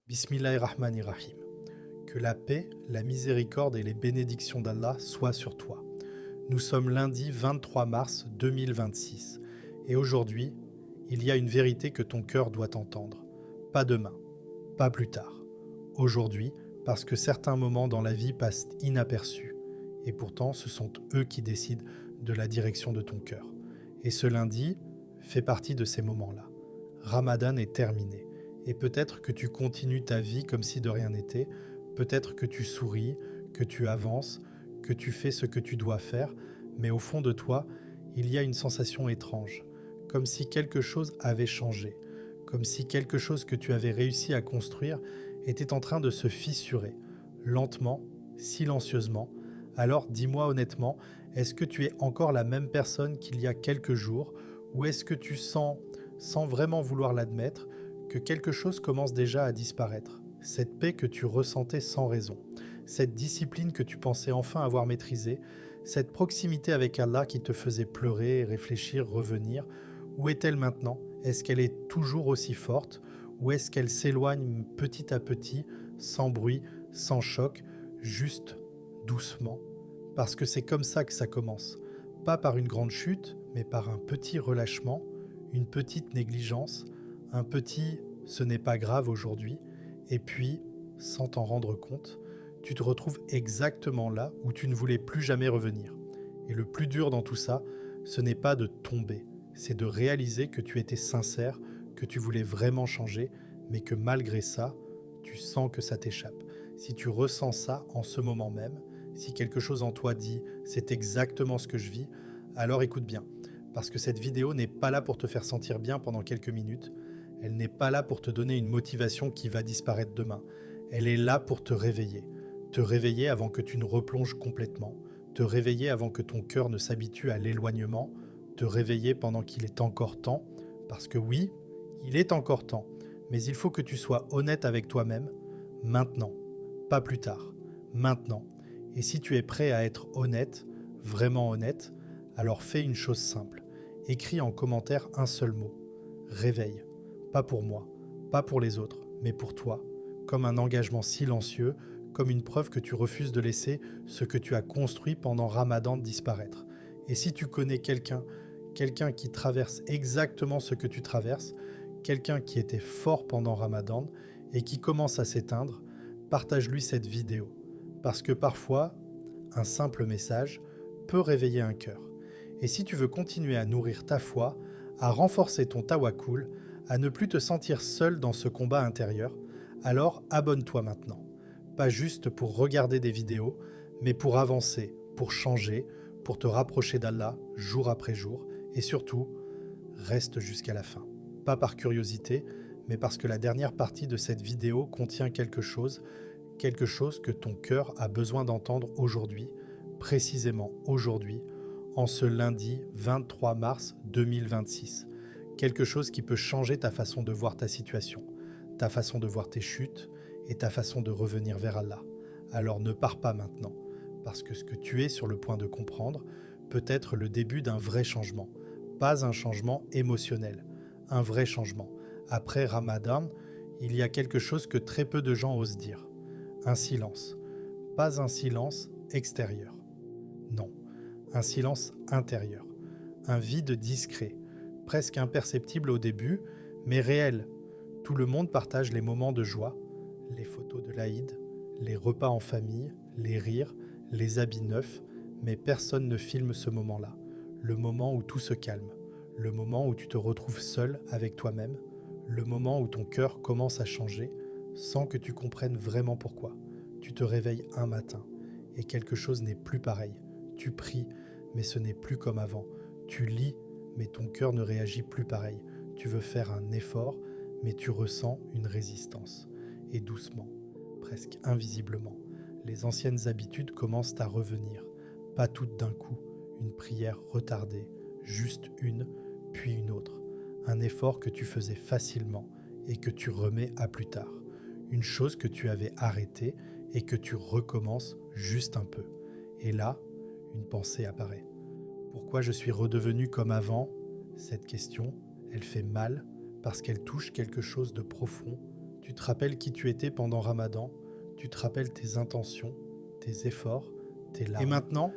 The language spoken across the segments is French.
Bismillahirrahmanirrahim. Que la paix, la miséricorde et les bénédictions d'Allah soient sur toi. Nous sommes lundi 23 mars 2026 et aujourd'hui, il y a une vérité que ton cœur doit entendre. Pas demain, pas plus tard. Aujourd'hui, parce que certains moments dans la vie passent inaperçus et pourtant ce sont eux qui décident de la direction de ton cœur. Et ce lundi fait partie de ces moments-là. Ramadan est terminé. Et peut-être que tu continues ta vie comme si de rien n'était, peut-être que tu souris, que tu avances, que tu fais ce que tu dois faire, mais au fond de toi, il y a une sensation étrange, comme si quelque chose avait changé, comme si quelque chose que tu avais réussi à construire était en train de se fissurer, lentement, silencieusement. Alors dis-moi honnêtement, est-ce que tu es encore la même personne qu'il y a quelques jours, ou est-ce que tu sens, sans vraiment vouloir l'admettre, que quelque chose commence déjà à disparaître, cette paix que tu ressentais sans raison, cette discipline que tu pensais enfin avoir maîtrisée, cette proximité avec Allah qui te faisait pleurer, réfléchir, revenir, où est-elle maintenant? Est-ce qu'elle est toujours aussi forte ou est-ce qu'elle s'éloigne petit à petit, sans bruit, sans choc, juste doucement? Parce que c'est comme ça que ça commence, pas par une grande chute, mais par un petit relâchement, une petite négligence, un petit « ce n'est pas grave aujourd'hui » et puis, sans t'en rendre compte, tu te retrouves exactement là où tu ne voulais plus jamais revenir. Et le plus dur dans tout ça, ce n'est pas de tomber, c'est de réaliser que tu étais sincère, que tu voulais vraiment changer, mais que malgré ça, tu sens que ça t'échappe. Si tu ressens ça en ce moment même, si quelque chose en toi dit « c'est exactement ce que je vis », alors écoute bien, parce que cette vidéo n'est pas là pour te faire sentir bien pendant quelques minutes, elle n'est pas là pour te donner une motivation qui va disparaître demain. Elle est là pour te réveiller avant que tu ne replonges complètement, te réveiller avant que ton cœur ne s'habitue à l'éloignement, te réveiller pendant qu'il est encore temps, parce que oui, il est encore temps, mais il faut que tu sois honnête avec toi-même, maintenant, pas plus tard, maintenant. Et si tu es prêt à être honnête, vraiment honnête, alors fais une chose simple, écris en commentaire un seul mot, réveil. Pas pour moi, pas pour les autres, mais pour toi, comme un engagement silencieux, comme une preuve que tu refuses de laisser ce que tu as construit pendant Ramadan disparaître. Et si tu connais quelqu'un qui traverse exactement ce que tu traverses, quelqu'un qui était fort pendant Ramadan et qui commence à s'éteindre, partage-lui cette vidéo. Parce que parfois, un simple message peut réveiller un cœur. Et si tu veux continuer à nourrir ta foi, à renforcer ton tawakkul, à ne plus te sentir seul dans ce combat intérieur, alors abonne-toi maintenant. Pas juste pour regarder des vidéos, mais pour avancer, pour changer, pour te rapprocher d'Allah jour après jour, et surtout, reste jusqu'à la fin. Pas par curiosité, mais parce que la dernière partie de cette vidéo contient quelque chose que ton cœur a besoin d'entendre aujourd'hui, précisément aujourd'hui, en ce lundi 23 mars 2026. Quelque chose qui peut changer ta façon de voir ta situation, ta façon de voir tes chutes et ta façon de revenir vers Allah. Alors ne pars pas maintenant, parce que ce que tu es sur le point de comprendre peut être le début d'un vrai changement, pas un changement émotionnel, un vrai changement. Après Ramadan, il y a quelque chose que très peu de gens osent dire. Un silence. Pas un silence extérieur. Non, un silence intérieur. Un vide discret, presque imperceptible au début, mais réel. Tout le monde partage les moments de joie, les photos de l'Aïd, les repas en famille, les rires, les habits neufs, mais personne ne filme ce moment-là. Le moment où tout se calme, le moment où tu te retrouves seul avec toi-même, le moment où ton cœur commence à changer sans que tu comprennes vraiment pourquoi. Tu te réveilles un matin et quelque chose n'est plus pareil. Tu pries, mais ce n'est plus comme avant. Tu lis, mais ton cœur ne réagit plus pareil. Tu veux faire un effort, mais tu ressens une résistance. Et doucement, presque invisiblement, les anciennes habitudes commencent à revenir. Pas toutes d'un coup, une prière retardée, juste une, puis une autre. Un effort que tu faisais facilement et que tu remets à plus tard. Une chose que tu avais arrêtée et que tu recommences juste un peu. Et là, une pensée apparaît. Pourquoi je suis redevenu comme avant? Cette question, elle fait mal parce qu'elle touche quelque chose de profond. Tu te rappelles qui tu étais pendant Ramadan, tu te rappelles tes intentions, tes efforts, tes larmes. Et maintenant,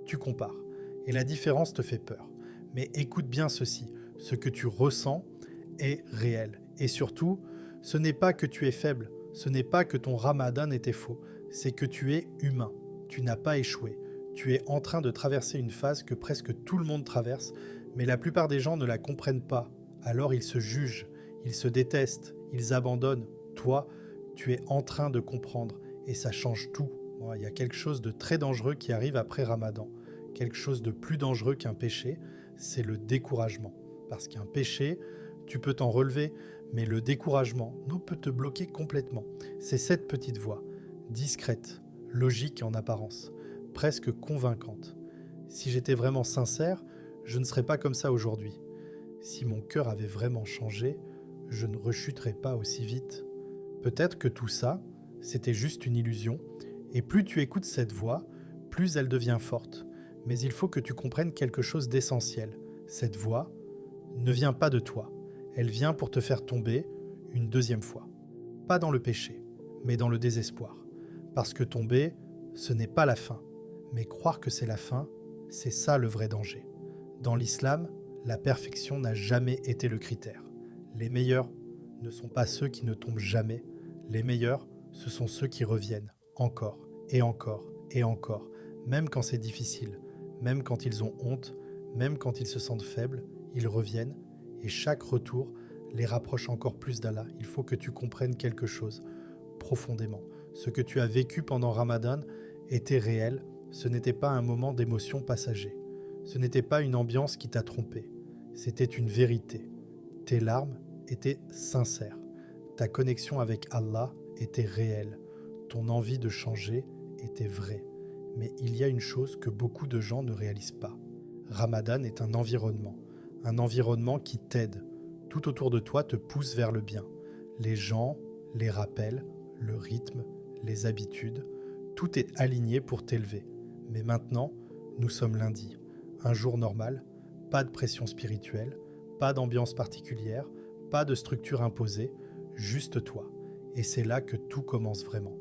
tu compares. Et la différence te fait peur. Mais écoute bien ceci, ce que tu ressens est réel. Et surtout, ce n'est pas que tu es faible, ce n'est pas que ton Ramadan était faux, c'est que tu es humain. Tu n'as pas échoué. Tu es en train de traverser une phase que presque tout le monde traverse, mais la plupart des gens ne la comprennent pas. Alors ils se jugent, ils se détestent, ils abandonnent. Toi, tu es en train de comprendre et ça change tout. Il y a quelque chose de très dangereux qui arrive après Ramadan. Quelque chose de plus dangereux qu'un péché, c'est le découragement. Parce qu'un péché, tu peux t'en relever, mais le découragement peut te bloquer complètement. C'est cette petite voix, discrète, logique en apparence, presque convaincante. Si j'étais vraiment sincère, je ne serais pas comme ça aujourd'hui. Si mon cœur avait vraiment changé, je ne rechuterais pas aussi vite. Peut-être que tout ça, c'était juste une illusion, et plus tu écoutes cette voix, plus elle devient forte. Mais il faut que tu comprennes quelque chose d'essentiel. Cette voix ne vient pas de toi. Elle vient pour te faire tomber une deuxième fois. Pas dans le péché, mais dans le désespoir. Parce que tomber, ce n'est pas la fin. Mais croire que c'est la fin, c'est ça le vrai danger. Dans l'islam, la perfection n'a jamais été le critère. Les meilleurs ne sont pas ceux qui ne tombent jamais. Les meilleurs, ce sont ceux qui reviennent encore et encore et encore, même quand c'est difficile, même quand ils ont honte, même quand ils se sentent faibles, ils reviennent et chaque retour les rapproche encore plus d'Allah. Il faut que tu comprennes quelque chose profondément. Ce que tu as vécu pendant Ramadan était réel, ce n'était pas un moment d'émotion passager. Ce n'était pas une ambiance qui t'a trompé, c'était une vérité. Tes larmes étaient sincères, ta connexion avec Allah était réelle, ton envie de changer était vraie. Mais il y a une chose que beaucoup de gens ne réalisent pas. Ramadan est un environnement qui t'aide. Tout autour de toi te pousse vers le bien. Les gens, les rappels, le rythme, les habitudes, tout est aligné pour t'élever. Mais maintenant, nous sommes lundi, un jour normal, pas de pression spirituelle, pas d'ambiance particulière, pas de structure imposée, juste toi. Et c'est là que tout commence vraiment.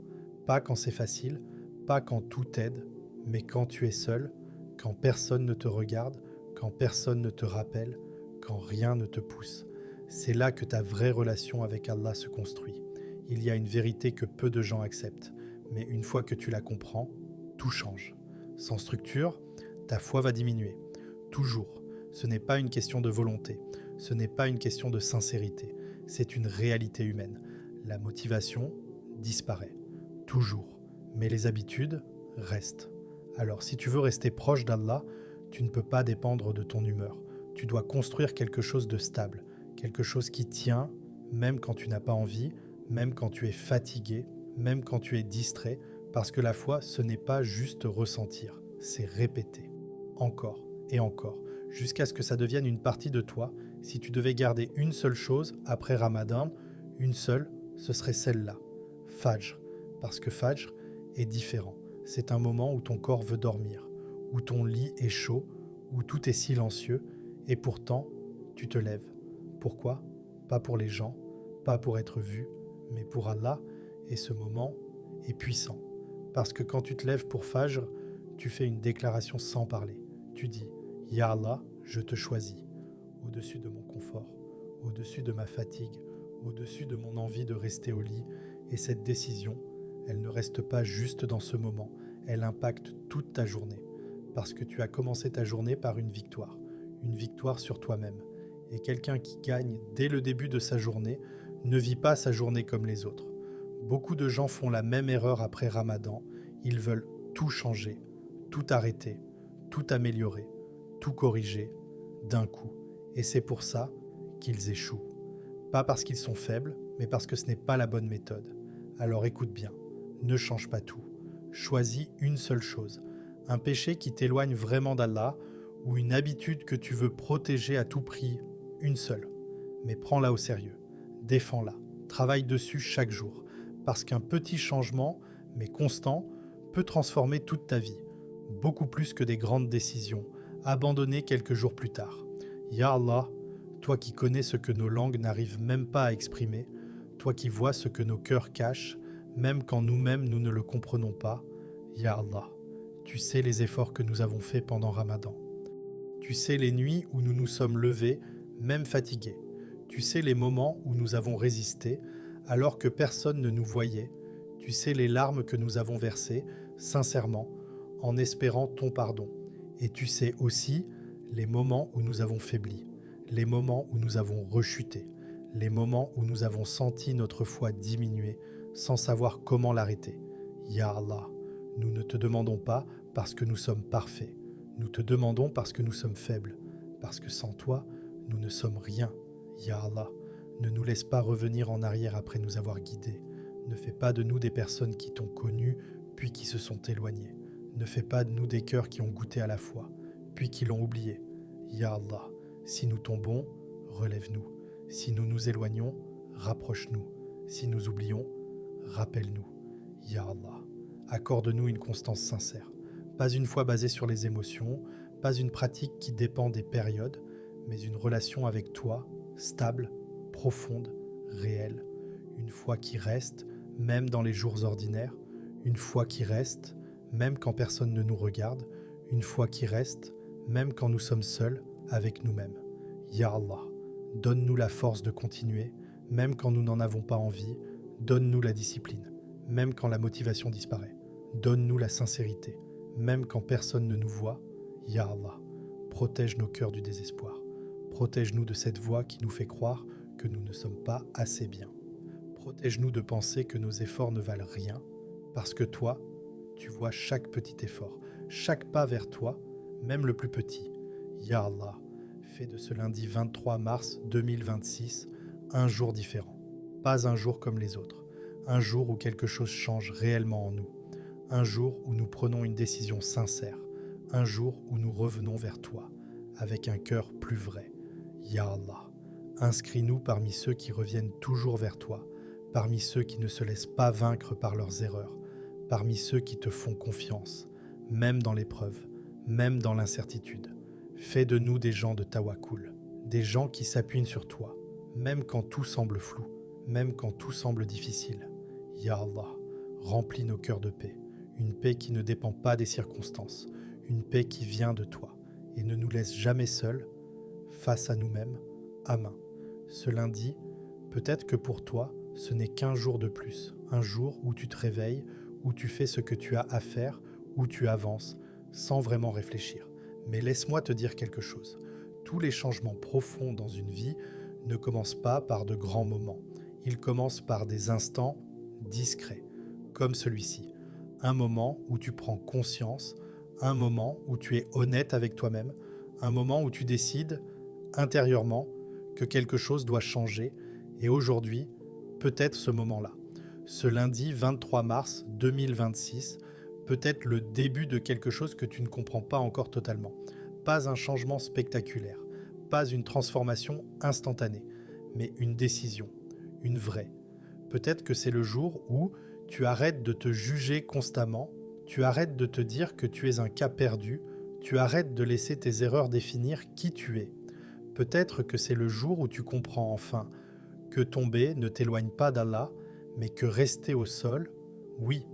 Pas quand c'est facile, pas quand tout t'aide, mais quand tu es seul, quand personne ne te regarde, quand personne ne te rappelle, quand rien ne te pousse. C'est là que ta vraie relation avec Allah se construit. Il y a une vérité que peu de gens acceptent, mais une fois que tu la comprends, tout change. Sans structure, ta foi va diminuer. Toujours. Ce n'est pas une question de volonté, ce n'est pas une question de sincérité, c'est une réalité humaine. La motivation disparaît. Toujours. Mais les habitudes restent. Alors si tu veux rester proche d'Allah, tu ne peux pas dépendre de ton humeur. Tu dois construire quelque chose de stable, quelque chose qui tient, même quand tu n'as pas envie, même quand tu es fatigué, même quand tu es distrait, parce que la foi, ce n'est pas juste ressentir, c'est répéter, encore et encore, jusqu'à ce que ça devienne une partie de toi. Si tu devais garder une seule chose après Ramadan, une seule, ce serait celle-là, Fajr, parce que Fajr est différent. C'est un moment où ton corps veut dormir, où ton lit est chaud, où tout est silencieux, et pourtant, tu te lèves. Pourquoi ? Pas pour les gens, pas pour être vu, mais pour Allah, et ce moment est puissant. Parce que quand tu te lèves pour Fajr, tu fais une déclaration sans parler. Tu dis « Ya Allah, je te choisis, au-dessus de mon confort, au-dessus de ma fatigue, au-dessus de mon envie de rester au lit, et cette décision, elle ne reste pas juste dans ce moment, elle impacte toute ta journée, parce que tu as commencé ta journée par une victoire sur toi-même. Et quelqu'un qui gagne dès le début de sa journée ne vit pas sa journée comme les autres. Beaucoup de gens font la même erreur après Ramadan, ils veulent tout changer, tout arrêter, tout améliorer, tout corriger, d'un coup. Et c'est pour ça qu'ils échouent. Pas parce qu'ils sont faibles, mais parce que ce n'est pas la bonne méthode. Alors écoute bien, ne change pas tout. Choisis une seule chose, un péché qui t'éloigne vraiment d'Allah ou une habitude que tu veux protéger à tout prix, une seule. Mais prends-la au sérieux, défends-la, travaille dessus chaque jour, parce qu'un petit changement, mais constant, peut transformer toute ta vie, beaucoup plus que des grandes décisions, abandonnées quelques jours plus tard. Ya Allah, toi qui connais ce que nos langues n'arrivent même pas à exprimer, toi qui vois ce que nos cœurs cachent, même quand nous-mêmes nous ne le comprenons pas. Ya Allah, tu sais les efforts que nous avons faits pendant Ramadan. Tu sais les nuits où nous nous sommes levés, même fatigués. Tu sais les moments où nous avons résisté, alors que personne ne nous voyait. Tu sais les larmes que nous avons versées, sincèrement, en espérant ton pardon. Et tu sais aussi les moments où nous avons faibli, les moments où nous avons rechuté, les moments où nous avons senti notre foi diminuer sans savoir comment l'arrêter. Ya Allah, nous ne te demandons pas parce que nous sommes parfaits. Nous te demandons parce que nous sommes faibles, parce que sans toi, nous ne sommes rien. Ya Allah, ne nous laisse pas revenir en arrière après nous avoir guidés. Ne fais pas de nous des personnes qui t'ont connu, puis qui se sont éloignées. Ne fais pas de nous des cœurs qui ont goûté à la foi, puis qui l'ont oublié. Ya Allah, si nous tombons, relève-nous. Si nous nous éloignons, rapproche-nous. Si nous oublions, rappelle-nous. Ya Allah, accorde-nous une constance sincère. Pas une foi basée sur les émotions, pas une pratique qui dépend des périodes, mais une relation avec toi, stable, profonde, réelle. Une foi qui reste, même dans les jours ordinaires. Une foi qui reste, même quand personne ne nous regarde. Une foi qui reste, même quand nous sommes seuls avec nous-mêmes. Ya Allah, donne-nous la force de continuer, même quand nous n'en avons pas envie. Donne-nous la discipline, même quand la motivation disparaît. Donne-nous la sincérité, même quand personne ne nous voit. Ya Allah, protège nos cœurs du désespoir. Protège-nous de cette voix qui nous fait croire que nous ne sommes pas assez bien. Protège-nous de penser que nos efforts ne valent rien, parce que toi, tu vois chaque petit effort, chaque pas vers toi, même le plus petit. Ya Allah, fais de ce lundi 23 mars 2026 un jour différent. Pas un jour comme les autres. Un jour où quelque chose change réellement en nous. Un jour où nous prenons une décision sincère. Un jour où nous revenons vers toi, avec un cœur plus vrai. Ya Allah, inscris-nous parmi ceux qui reviennent toujours vers toi, parmi ceux qui ne se laissent pas vaincre par leurs erreurs, parmi ceux qui te font confiance, même dans l'épreuve, même dans l'incertitude. Fais de nous des gens de tawakkul, des gens qui s'appuient sur toi, même quand tout semble flou, même quand tout semble difficile. Ya Allah, remplis nos cœurs de paix, une paix qui ne dépend pas des circonstances, une paix qui vient de toi, et ne nous laisse jamais seuls, face à nous-mêmes, à main. Ce lundi, peut-être que pour toi, ce n'est qu'un jour de plus, un jour où tu te réveilles, où tu fais ce que tu as à faire, où tu avances, sans vraiment réfléchir. Mais laisse-moi te dire quelque chose. Tous les changements profonds dans une vie ne commencent pas par de grands moments. Ils commencent par des instants discrets, comme celui-ci. Un moment où tu prends conscience, un moment où tu es honnête avec toi-même, un moment où tu décides intérieurement que quelque chose doit changer. Et aujourd'hui, peut-être ce moment-là. Ce lundi 23 mars 2026, peut-être le début de quelque chose que tu ne comprends pas encore totalement. Pas un changement spectaculaire, pas une transformation instantanée, mais une décision, une vraie. Peut-être que c'est le jour où tu arrêtes de te juger constamment, tu arrêtes de te dire que tu es un cas perdu, tu arrêtes de laisser tes erreurs définir qui tu es. Peut-être que c'est le jour où tu comprends enfin que tomber ne t'éloigne pas d'Allah, mais que rester au sol, oui.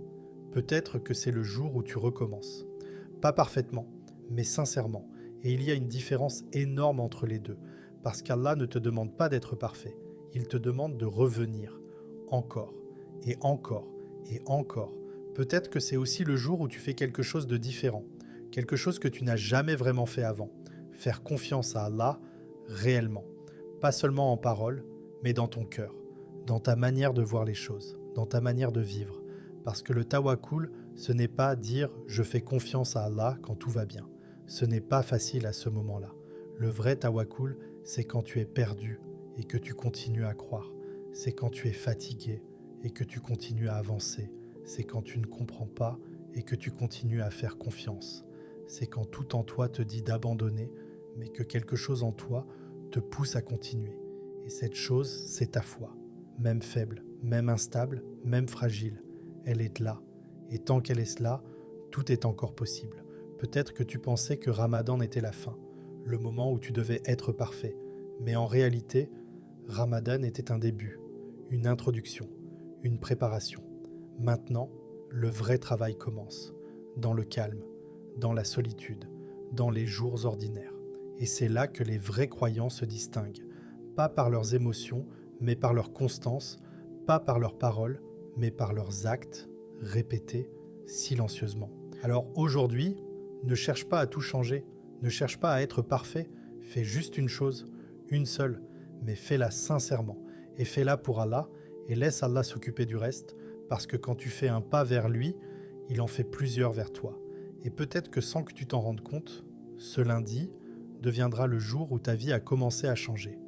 Peut-être que c'est le jour où tu recommences. Pas parfaitement, mais sincèrement. Et il y a une différence énorme entre les deux, parce qu'Allah ne te demande pas d'être parfait. Il te demande de revenir, encore, et encore, et encore. Peut-être que c'est aussi le jour où tu fais quelque chose de différent, quelque chose que tu n'as jamais vraiment fait avant. Faire confiance à Allah réellement, pas seulement en parole, mais dans ton cœur, dans ta manière de voir les choses, dans ta manière de vivre. Parce que le tawakkul, ce n'est pas dire « je fais confiance à Allah quand tout va bien ». Ce n'est pas facile à ce moment-là. Le vrai tawakkul, c'est quand tu es perdu et que tu continues à croire. C'est quand tu es fatigué et que tu continues à avancer. C'est quand tu ne comprends pas et que tu continues à faire confiance. C'est quand tout en toi te dit d'abandonner, mais que quelque chose en toi te pousse à continuer. Et cette chose, c'est ta foi. Même faible, même instable, même fragile, elle est là. Et tant qu'elle est là, tout est encore possible. Peut-être que tu pensais que Ramadan était la fin, le moment où tu devais être parfait. Mais en réalité, Ramadan était un début, une introduction, une préparation. Maintenant, le vrai travail commence, dans le calme, dans la solitude, dans les jours ordinaires. Et c'est là que les vrais croyants se distinguent, pas par leurs émotions, mais par leur constance, pas par leurs paroles, mais par leurs actes, répétés silencieusement. Alors aujourd'hui, ne cherche pas à tout changer, ne cherche pas à être parfait, fais juste une chose, une seule, mais fais-la sincèrement, et fais-la pour Allah, et laisse Allah s'occuper du reste, parce que quand tu fais un pas vers lui, il en fait plusieurs vers toi. Et peut-être que sans que tu t'en rendes compte, ce lundi deviendra le jour où ta vie a commencé à changer.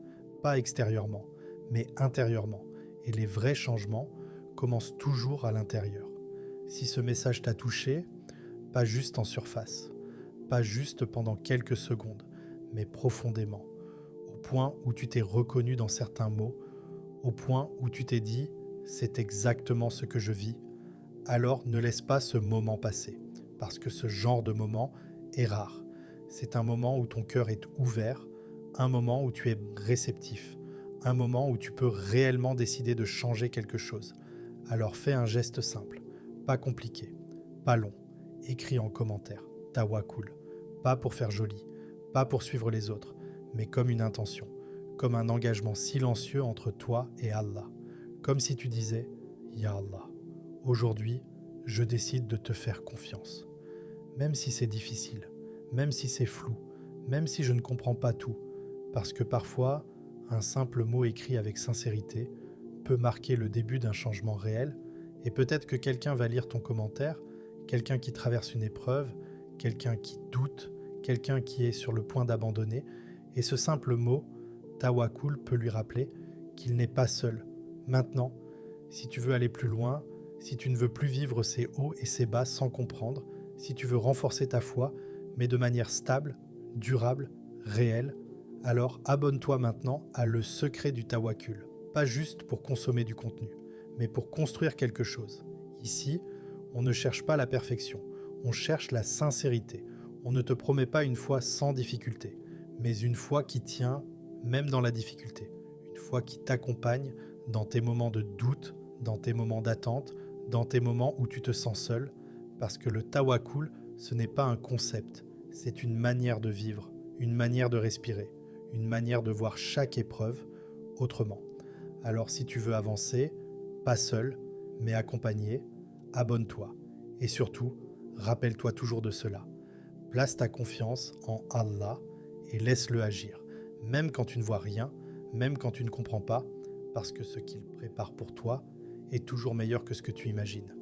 Pas extérieurement, mais intérieurement. Et les vrais changements commencent toujours à l'intérieur. Si ce message t'a touché, pas juste en surface, pas juste pendant quelques secondes, mais profondément, au point où tu t'es reconnu dans certains mots, au point où tu t'es dit « c'est exactement ce que je vis », alors ne laisse pas ce moment passer, parce que ce genre de moment est rare. C'est un moment où ton cœur est ouvert, un moment où tu es réceptif, un moment où tu peux réellement décider de changer quelque chose. Alors fais un geste simple, pas compliqué, pas long, écris en commentaire, tawakkul, pas pour faire joli, pas pour suivre les autres, mais comme une intention, comme un engagement silencieux entre toi et Allah, comme si tu disais « Ya Allah, aujourd'hui, je décide de te faire confiance. » Même si c'est difficile, même si c'est flou, même si je ne comprends pas tout, parce que parfois, un simple mot écrit avec sincérité peut marquer le début d'un changement réel, et peut-être que quelqu'un va lire ton commentaire, quelqu'un qui traverse une épreuve, quelqu'un qui doute, quelqu'un qui est sur le point d'abandonner, et ce simple mot, tawakkul, peut lui rappeler qu'il n'est pas seul. Maintenant, si tu veux aller plus loin, si tu ne veux plus vivre ces hauts et ces bas sans comprendre, si tu veux renforcer ta foi, mais de manière stable, durable, réelle, alors abonne-toi maintenant à Le Secret du Tawakkul. Pas juste pour consommer du contenu, mais pour construire quelque chose. Ici, on ne cherche pas la perfection, on cherche la sincérité. On ne te promet pas une foi sans difficulté, mais une foi qui tient même dans la difficulté. Une foi qui t'accompagne dans tes moments de doute, dans tes moments d'attente, dans tes moments où tu te sens seul, parce que le tawakkul, ce n'est pas un concept, c'est une manière de vivre, une manière de respirer, une manière de voir chaque épreuve autrement. Alors si tu veux avancer, pas seul, mais accompagné, abonne-toi. Et surtout, rappelle-toi toujours de cela. Place ta confiance en Allah et laisse-le agir, même quand tu ne vois rien, même quand tu ne comprends pas, parce que ce qu'il prépare pour toi est toujours meilleur que ce que tu imagines.